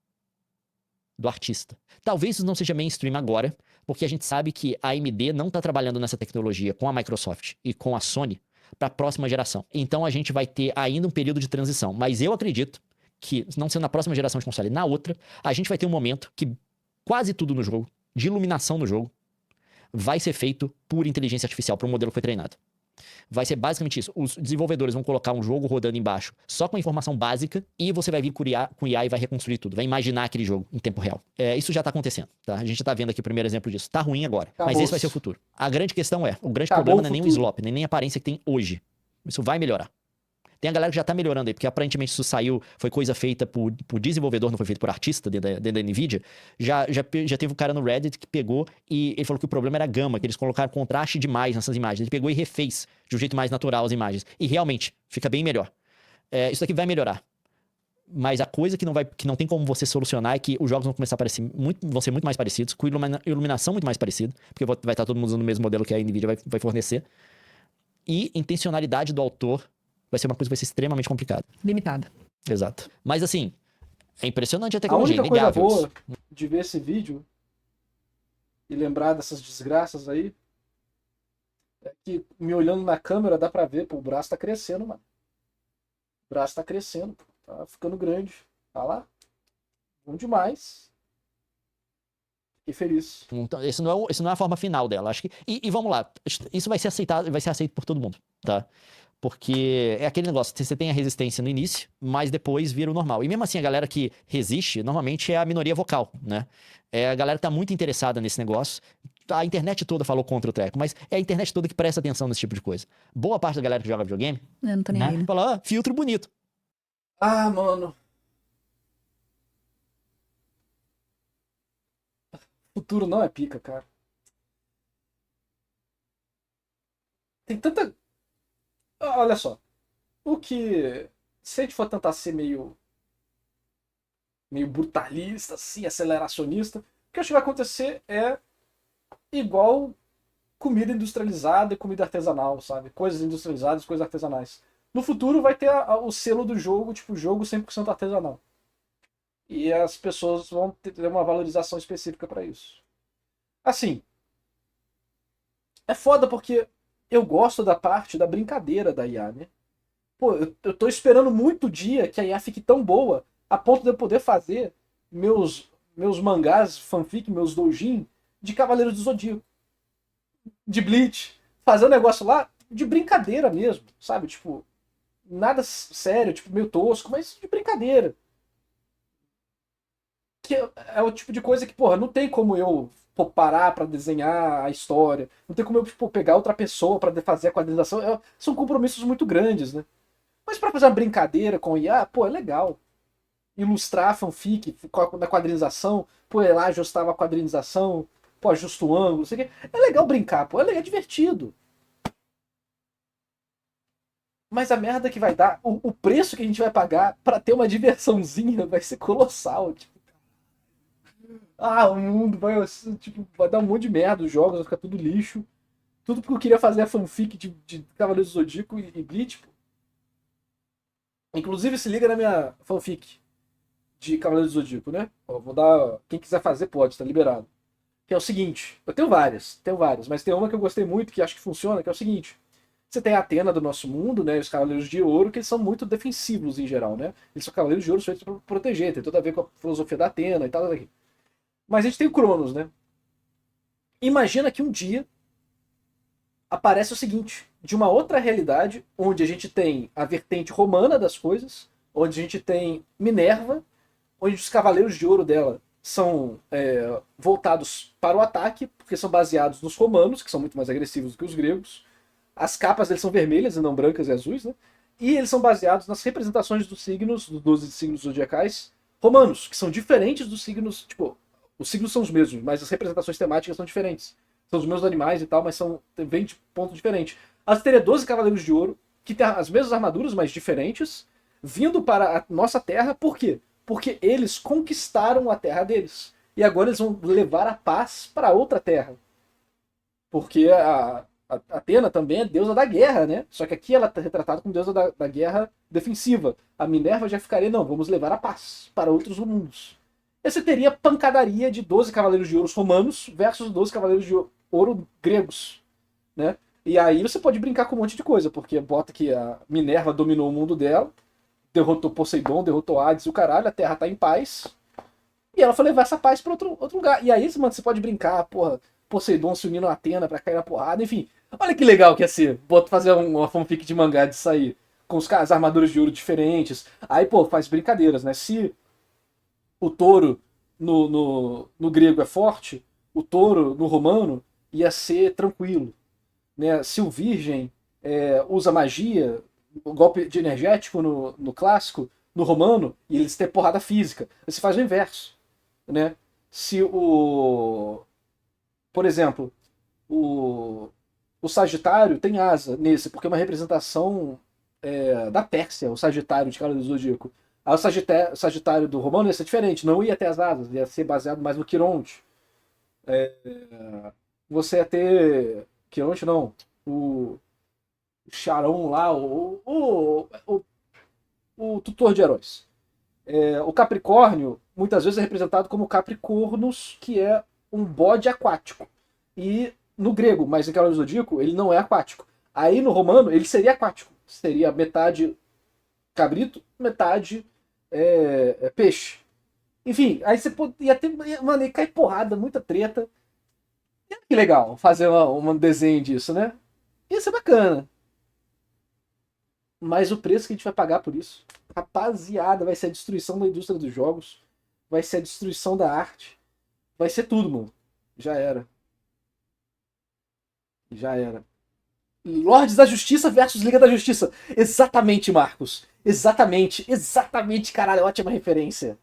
do artista? Talvez isso não seja mainstream agora, porque a gente sabe que a AMD não está trabalhando nessa tecnologia com a Microsoft e com a Sony para a próxima geração. Então a gente vai ter ainda um período de transição. Mas eu acredito que, não sendo na próxima geração de console, na outra, a gente vai ter um momento que quase tudo no jogo, de iluminação no jogo, vai ser feito por inteligência artificial, para um modelo que foi treinado. Vai ser basicamente isso. Os desenvolvedores vão colocar um jogo rodando embaixo só com a informação básica e você vai vir com IA e vai reconstruir tudo. Vai imaginar aquele jogo em tempo real. Isso já tá acontecendo, tá? A gente tá vendo aqui o primeiro exemplo disso. Tá ruim agora, mas esse vai ser o futuro. A grande questão o grande problema não é nem o slop, nem a aparência que tem hoje. Isso vai melhorar. Tem a galera que já tá melhorando aí, porque aparentemente isso foi coisa feita por desenvolvedor, não foi feito por artista dentro da NVIDIA. Já teve um cara no Reddit que pegou e ele falou que o problema era a gama, que eles colocaram contraste demais nessas imagens. Ele pegou e refez de um jeito mais natural as imagens. E realmente, fica bem melhor. Isso daqui vai melhorar. Mas a coisa que não tem como você solucionar é que os jogos vão começar a parecer vão ser muito mais parecidos, com iluminação muito mais parecida, porque vai estar todo mundo usando o mesmo modelo que a NVIDIA vai fornecer. E intencionalidade do autor vai ser uma coisa que vai ser extremamente complicada. Limitada. Exato. Mas assim, é impressionante a tecnologia. A única coisa boa de ver esse vídeo e lembrar dessas desgraças aí é que, me olhando na câmera, dá pra ver, pô, o braço tá crescendo, mano. O braço tá crescendo, pô, tá ficando grande. Tá lá. Bom demais. Fiquei feliz. Então, isso não é a forma final dela. Acho que. E vamos lá. Isso vai ser aceito por todo mundo, tá? Porque é aquele negócio, você tem a resistência no início, mas depois vira o normal. E mesmo assim, a galera que resiste, normalmente é a minoria vocal, né? É a galera que tá muito interessada nesse negócio. A internet toda falou contra o treco, mas é a internet toda que presta atenção nesse tipo de coisa. Boa parte da galera que joga videogame, Eu não tô nem aí, né? fala, filtro bonito. Ah, mano. Futuro não é pica, cara. Tem tanta. Olha só. O que. Se a gente for tentar ser meio brutalista, assim, aceleracionista, o que eu acho que vai acontecer é igual comida industrializada e comida artesanal, sabe? Coisas industrializadas, coisas artesanais. No futuro vai ter o selo do jogo, tipo, jogo 100% artesanal. E as pessoas vão ter uma valorização específica pra isso. Assim, é foda porque eu gosto da parte da brincadeira da IA, né? Pô, eu tô esperando muito o dia que a IA fique tão boa a ponto de eu poder fazer meus mangás, fanfic, meus doujin de Cavaleiros do Zodíaco, de Bleach. Fazer um negócio lá de brincadeira mesmo, sabe? Tipo, nada sério, tipo, meio tosco, mas de brincadeira. Que é o tipo de coisa que, porra, não tem como eu parar pra desenhar a história, não tem como eu tipo, pegar outra pessoa pra fazer a quadrinização. São compromissos muito grandes, né? Mas pra fazer uma brincadeira com IA, pô, é legal. Ilustrar a fanfic na quadrinização, pô, lá ajustava a quadrinização, pô, ajusta o ângulo, não sei o quê. É legal brincar, pô, é divertido. Mas a merda que vai dar, o preço que a gente vai pagar pra ter uma diversãozinha vai ser colossal. Tipo, o mundo vai, tipo, vai dar um monte de merda, os jogos vão ficar tudo lixo. Tudo porque eu queria fazer a fanfic de Cavaleiros do Zodíaco e Bleach. Pô. Inclusive, se liga na minha fanfic de Cavaleiros do Zodíaco, né? Ó, vou dar. Quem quiser fazer, pode, tá liberado. Que é o seguinte: eu tenho várias, mas tem uma que eu gostei muito, que acho que funciona, que é o seguinte. Você tem a Atena do nosso mundo, né? Os Cavaleiros de Ouro, que eles são muito defensivos em geral, né? Eles são Cavaleiros de Ouro feitos pra proteger, tem tudo a ver com a filosofia da Atena e tal. Mas a gente tem o Cronos, né? Imagina que um dia aparece o seguinte: de uma outra realidade, onde a gente tem a vertente romana das coisas, onde a gente tem Minerva, onde os Cavaleiros de Ouro dela são voltados para o ataque, porque são baseados nos romanos, que são muito mais agressivos do que os gregos. As capas deles são vermelhas e não brancas e azuis, né? E eles são baseados nas representações dos signos, dos 12 signos zodiacais romanos, que são diferentes dos signos, tipo, os signos são os mesmos, mas as representações temáticas são diferentes. São os mesmos animais e tal, mas vêm de ponto diferente. As teria 12 Cavaleiros de Ouro, que têm as mesmas armaduras, mas diferentes, vindo para a nossa Terra, por quê? Porque eles conquistaram a Terra deles. E agora eles vão levar a paz para outra Terra. Porque a Atena também é deusa da guerra, né? Só que aqui ela é retratada como deusa da guerra defensiva. A Minerva já ficaria, não, vamos levar a paz para outros mundos. E você teria pancadaria de 12 Cavaleiros de Ouro romanos versus 12 Cavaleiros de Ouro gregos, né? E aí você pode brincar com um monte de coisa, porque bota que a Minerva dominou o mundo dela, derrotou Poseidon, derrotou Hades e o caralho, a Terra tá em paz, e ela foi levar essa paz pra outro lugar. E aí, mano, você pode brincar, porra, Poseidon se unindo a Atena pra cair na porrada, enfim. Olha que legal que ia ser, fazer uma fanfic de mangá disso aí, com as armaduras de ouro diferentes. Aí, pô, faz brincadeiras, né? Se o touro no grego é forte, o touro no romano ia ser tranquilo. Né? Se o virgem usa magia, o golpe de energético no clássico, no romano, e eles têm porrada física. Você faz o inverso. Né? Se por exemplo, o Sagitário tem asa nesse, porque é uma representação da Pérsia, o Sagitário de Cavaleiro do Zodíaco. Aí o Sagitário do romano ia ser diferente, não ia ter as asas, ia ser baseado mais no Quironte. Você ia ter. Quironte não. O Charon lá, o tutor de heróis. O Capricórnio muitas vezes é representado como Capricornus, que é um bode aquático. E no grego, mas em Cavaleiro do Zodíaco, ele não é aquático. Aí no romano, ele seria aquático. Seria metade cabrito, metade peixe. Enfim, aí você ia ter. Mano, ia cair porrada, muita treta. E que legal fazer um desenho disso, né? Ia ser bacana. Mas o preço que a gente vai pagar por isso, rapaziada, vai ser a destruição da indústria dos jogos, vai ser a destruição da arte, vai ser tudo, mano. Já era. Já era. Lordes da Justiça versus Liga da Justiça. Exatamente, Marcos. Exatamente. Exatamente, caralho. Ótima referência.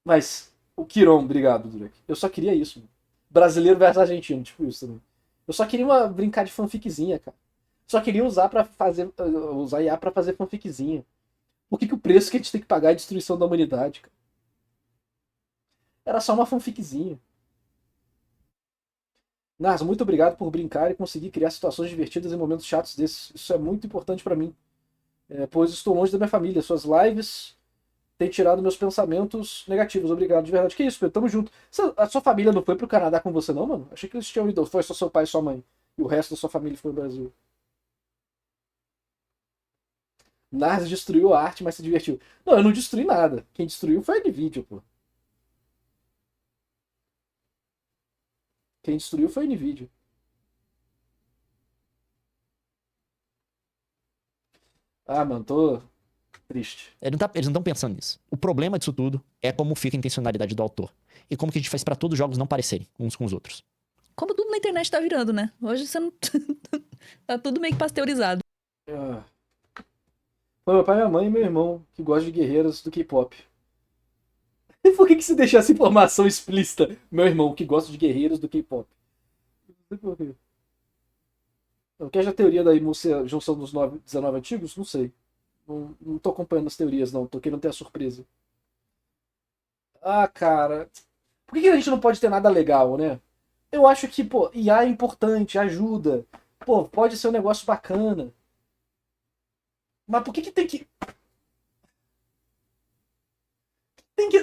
Mas, o Quiron, obrigado, Durek. Eu só queria isso, mano. Brasileiro versus argentino, tipo isso também. Eu só queria brincar de fanficzinha, cara. Só queria usar para fazer. Usar IA pra fazer fanficzinha. Por que o preço que a gente tem que pagar é a destruição da humanidade, cara? Era só uma fanficzinha. Nas, muito obrigado por brincar e conseguir criar situações divertidas em momentos chatos desses. Isso é muito importante pra mim. Pois estou longe da minha família. Suas lives têm tirado meus pensamentos negativos. Obrigado, de verdade. Que isso, Pedro? Tamo junto. A sua família não foi pro Canadá com você, não, mano? Achei que eles tinham ido. Foi só seu pai e sua mãe. E o resto da sua família foi no Brasil. Nars destruiu a arte, mas se divertiu. Não, eu não destruí nada. Quem destruiu foi a Nvidia, pô. Quem destruiu foi a Nvidia. Ah, mano, tô triste. Eles não estão pensando nisso. O problema disso tudo é como fica a intencionalidade do autor. E como que a gente faz pra todos os jogos não parecerem uns com os outros. Como tudo na internet tá virando, né? Hoje você não. Tá tudo meio que pasteurizado. Ah. Foi meu pai, minha mãe e meu irmão que gostam de guerreiros do K-pop. E por que você deixou essa informação explícita? Meu irmão que gosta de guerreiros do K-pop. Não sei por quê. Não, quer a teoria da junção dos 19 antigos? Não sei. Não tô acompanhando as teorias, não. Tô querendo ter a surpresa. Ah, cara. Por que a gente não pode ter nada legal, né? Eu acho que, pô, IA é importante, ajuda. Pô, pode ser um negócio bacana. Mas por que tem que. Tem que.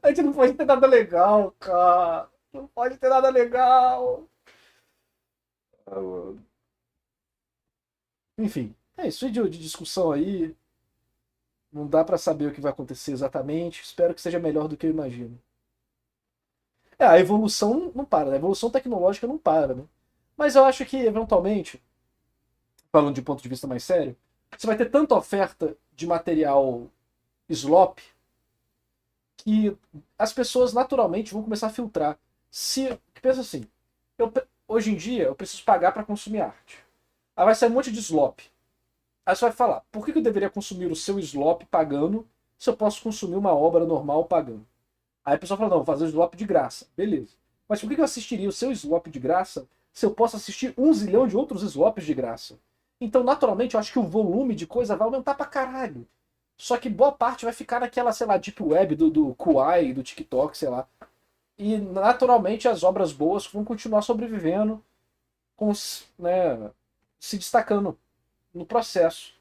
A gente não pode ter nada legal, cara. Não pode ter nada legal. Ah, mano. Enfim, é isso de discussão aí. Não dá pra saber o que vai acontecer exatamente. Espero que seja melhor do que eu imagino. A evolução não para, né? A evolução tecnológica não para, né? Mas eu acho que, eventualmente, falando de ponto de vista mais sério, você vai ter tanta oferta de material slop que as pessoas naturalmente vão começar a filtrar. Se pensa assim, hoje em dia eu preciso pagar para consumir arte. Aí vai sair um monte de slop. Aí você vai falar, por que eu deveria consumir o seu slop pagando se eu posso consumir uma obra normal pagando? Aí a pessoa fala, não, vou fazer o slop de graça. Beleza. Mas por que eu assistiria o seu slop de graça se eu posso assistir 1 zilhão de outros slops de graça? Então, naturalmente, eu acho que o volume de coisa vai aumentar pra caralho. Só que boa parte vai ficar naquela, sei lá, deep web do Kuai, do TikTok, sei lá. E, naturalmente, as obras boas vão continuar sobrevivendo, né, se destacando no processo.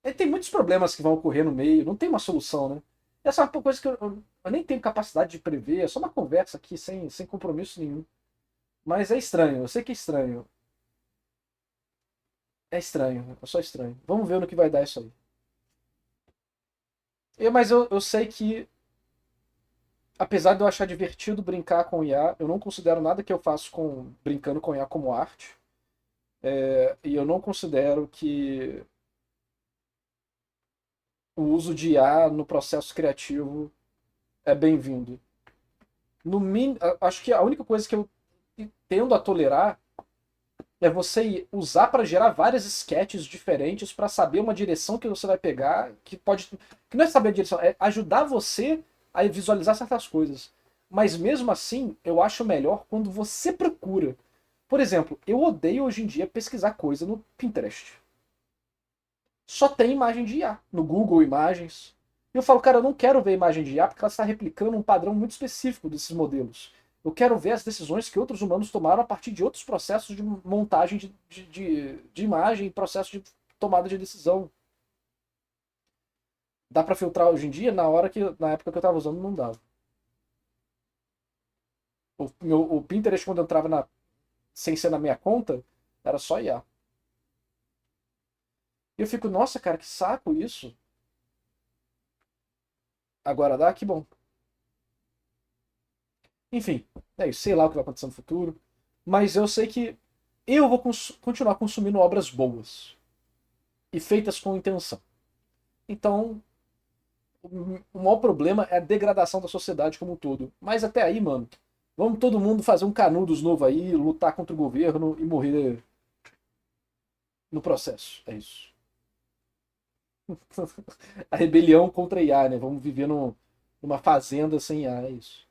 E tem muitos problemas que vão ocorrer no meio, não tem uma solução, né? Essa é uma coisa que eu nem tenho capacidade de prever, é só uma conversa aqui sem compromisso nenhum. Mas é estranho, eu sei que é estranho. É estranho, é só estranho. Vamos ver no que vai dar isso aí. Mas eu sei que, apesar de eu achar divertido brincar com IA, eu não considero nada que eu faço brincando com IA como arte. E eu não considero que o uso de IA no processo criativo é bem-vindo. No mínimo, acho que a única coisa que eu tendo a tolerar é você usar para gerar várias sketches diferentes para saber uma direção que você vai pegar, que não é saber a direção, é ajudar você a visualizar certas coisas. Mas mesmo assim, eu acho melhor quando você procura. Por exemplo, eu odeio hoje em dia pesquisar coisa no Pinterest. Só tem imagem de IA no Google Imagens. E eu falo, cara, eu não quero ver imagem de IA porque ela está replicando um padrão muito específico desses modelos. Eu quero ver as decisões que outros humanos tomaram a partir de outros processos de montagem de imagem, processo de tomada de decisão. Dá para filtrar hoje em dia? Na época que eu estava usando, não dava. O Pinterest, quando eu entrava sem ser na minha conta, era só IA. E eu fico, nossa, cara, que saco isso. Agora dá? Que bom. Enfim, é isso. Sei lá o que vai acontecer no futuro. Mas eu sei que eu vou continuar consumindo obras boas. E feitas com intenção. Então, o maior problema é a degradação da sociedade como um todo. Mas até aí, mano, vamos todo mundo fazer um Canudos novo aí, lutar contra o governo e morrer no processo. É isso. A rebelião contra a IA, né? Vamos viver numa fazenda sem IA, é isso.